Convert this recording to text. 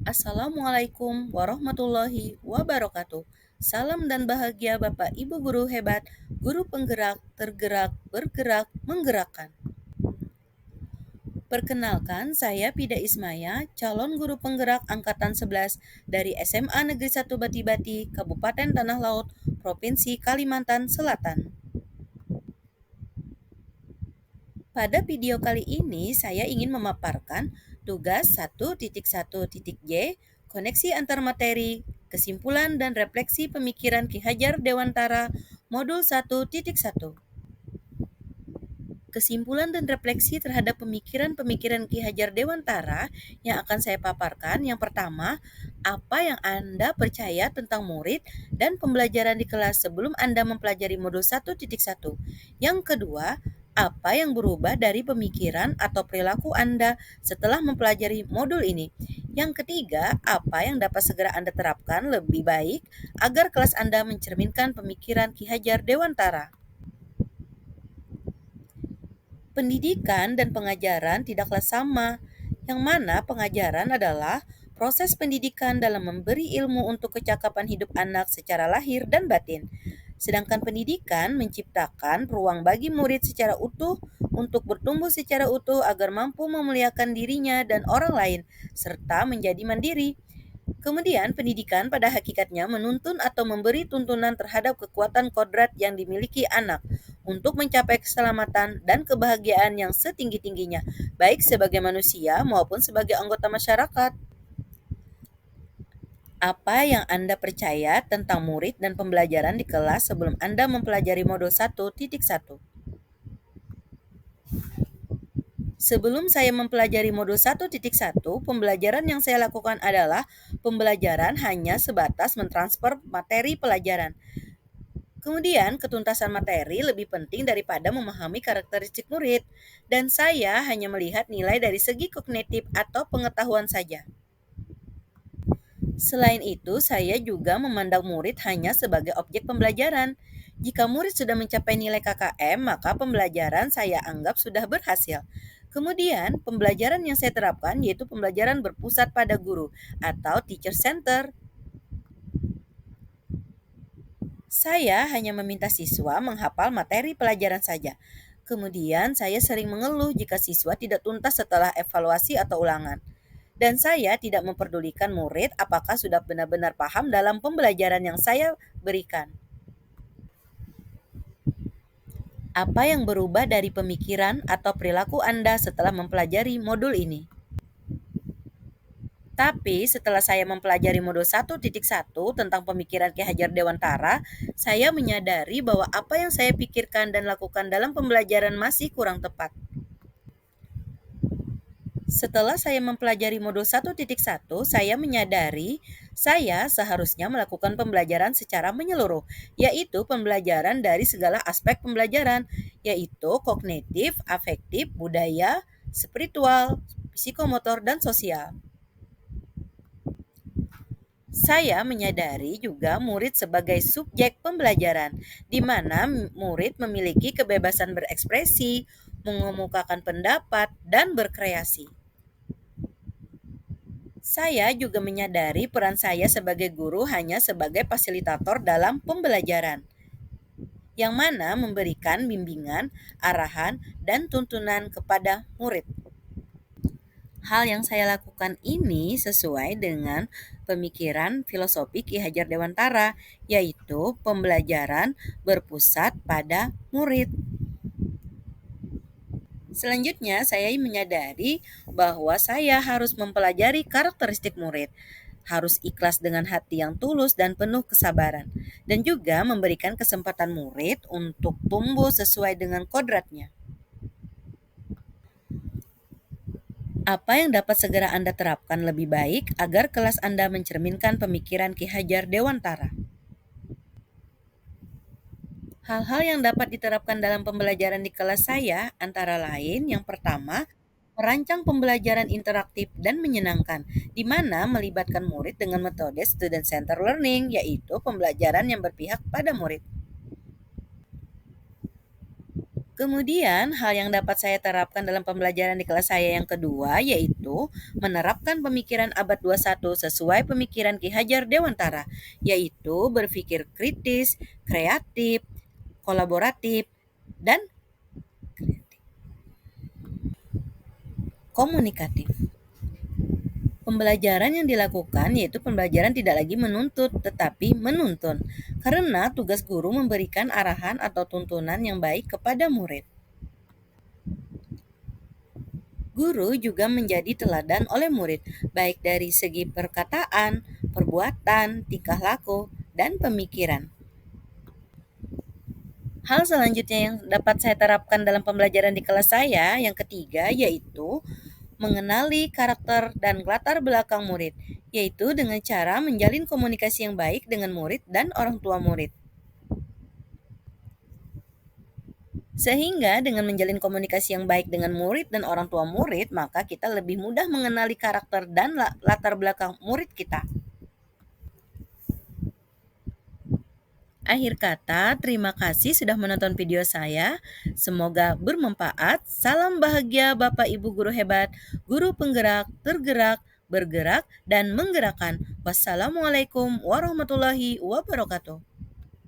Assalamualaikum warahmatullahi wabarakatuh. Salam dan bahagia Bapak Ibu guru hebat, guru penggerak, tergerak, bergerak, menggerakkan. Perkenalkan, saya Pida Ismaya, calon guru penggerak angkatan 11 dari SMA Negeri 1 Bati-Bati, Kabupaten Tanah Laut, Provinsi Kalimantan Selatan. Pada video kali ini, saya ingin memaparkan tugas 1.1.j, koneksi antar materi, kesimpulan dan refleksi pemikiran Ki Hajar Dewantara, modul 1.1. Kesimpulan dan refleksi terhadap pemikiran-pemikiran Ki Hajar Dewantara yang akan saya paparkan. Yang pertama, apa yang Anda percaya tentang murid dan pembelajaran di kelas sebelum Anda mempelajari modul 1.1. Yang kedua, apa yang berubah dari pemikiran atau perilaku Anda setelah mempelajari modul ini? Yang ketiga, apa yang dapat segera Anda terapkan lebih baik agar kelas Anda mencerminkan pemikiran Ki Hajar Dewantara? Pendidikan dan pengajaran tidaklah sama, yang mana pengajaran adalah proses pendidikan dalam memberi ilmu untuk kecakapan hidup anak secara lahir dan batin. Sedangkan pendidikan menciptakan ruang bagi murid secara utuh untuk bertumbuh secara utuh agar mampu memuliakan dirinya dan orang lain, serta menjadi mandiri. Kemudian, pendidikan pada hakikatnya menuntun atau memberi tuntunan terhadap kekuatan kodrat yang dimiliki anak untuk mencapai keselamatan dan kebahagiaan yang setinggi-tingginya, baik sebagai manusia maupun sebagai anggota masyarakat. Apa yang Anda percaya tentang murid dan pembelajaran di kelas sebelum Anda mempelajari modul 1.1? Sebelum saya mempelajari modul 1.1, pembelajaran yang saya lakukan adalah pembelajaran hanya sebatas mentransfer materi pelajaran. Kemudian, ketuntasan materi lebih penting daripada memahami karakteristik murid, dan saya hanya melihat nilai dari segi kognitif atau pengetahuan saja. Selain itu, saya juga memandang murid hanya sebagai objek pembelajaran. Jika murid sudah mencapai nilai KKM, maka pembelajaran saya anggap sudah berhasil. Kemudian, pembelajaran yang saya terapkan yaitu pembelajaran berpusat pada guru atau teacher center. Saya hanya meminta siswa menghafal materi pelajaran saja. Kemudian, saya sering mengeluh jika siswa tidak tuntas setelah evaluasi atau ulangan. Dan saya tidak memperdulikan murid apakah sudah benar-benar paham dalam pembelajaran yang saya berikan. Apa yang berubah dari pemikiran atau perilaku Anda setelah mempelajari modul ini? Tapi setelah saya mempelajari modul 1.1 tentang pemikiran Ki Hajar Dewantara, saya menyadari bahwa apa yang saya pikirkan dan lakukan dalam pembelajaran masih kurang tepat. Setelah saya mempelajari modul 1.1, saya menyadari saya seharusnya melakukan pembelajaran secara menyeluruh, yaitu pembelajaran dari segala aspek pembelajaran, yaitu kognitif, afektif, budaya, spiritual, psikomotor, dan sosial. Saya menyadari juga murid sebagai subjek pembelajaran, di mana murid memiliki kebebasan berekspresi, mengemukakan pendapat, dan berkreasi. Saya juga menyadari peran saya sebagai guru hanya sebagai fasilitator dalam pembelajaran, yang mana memberikan bimbingan, arahan, dan tuntunan kepada murid. Hal yang saya lakukan ini sesuai dengan pemikiran filosofi Ki Hajar Dewantara, yaitu pembelajaran berpusat pada murid. Selanjutnya, saya menyadari bahwa saya harus mempelajari karakteristik murid, harus ikhlas dengan hati yang tulus dan penuh kesabaran, dan juga memberikan kesempatan murid untuk tumbuh sesuai dengan kodratnya. Apa yang dapat segera Anda terapkan lebih baik agar kelas Anda mencerminkan pemikiran Ki Hajar Dewantara? Hal-hal yang dapat diterapkan dalam pembelajaran di kelas saya antara lain, yang pertama, merancang pembelajaran interaktif dan menyenangkan, di mana melibatkan murid dengan metode student-centered learning, yaitu pembelajaran yang berpihak pada murid. Kemudian, hal yang dapat saya terapkan dalam pembelajaran di kelas saya yang kedua yaitu menerapkan pemikiran abad 21 sesuai pemikiran Ki Hajar Dewantara, yaitu berpikir kritis, kreatif, kolaboratif, dan komunikatif. Pembelajaran yang dilakukan yaitu pembelajaran tidak lagi menuntut, tetapi menuntun, karena tugas guru memberikan arahan atau tuntunan yang baik kepada murid. Guru juga menjadi teladan oleh murid, baik dari segi perkataan, perbuatan, tingkah laku, dan pemikiran. Hal selanjutnya yang dapat saya terapkan dalam pembelajaran di kelas saya yang ketiga yaitu mengenali karakter dan latar belakang murid, yaitu dengan cara menjalin komunikasi yang baik dengan murid dan orang tua murid. Sehingga dengan menjalin komunikasi yang baik dengan murid dan orang tua murid, maka kita lebih mudah mengenali karakter dan latar belakang murid kita. Akhir kata, terima kasih sudah menonton video saya. Semoga bermanfaat. Salam bahagia Bapak Ibu guru hebat, guru penggerak, tergerak, bergerak, dan menggerakkan. Wassalamualaikum warahmatullahi wabarakatuh.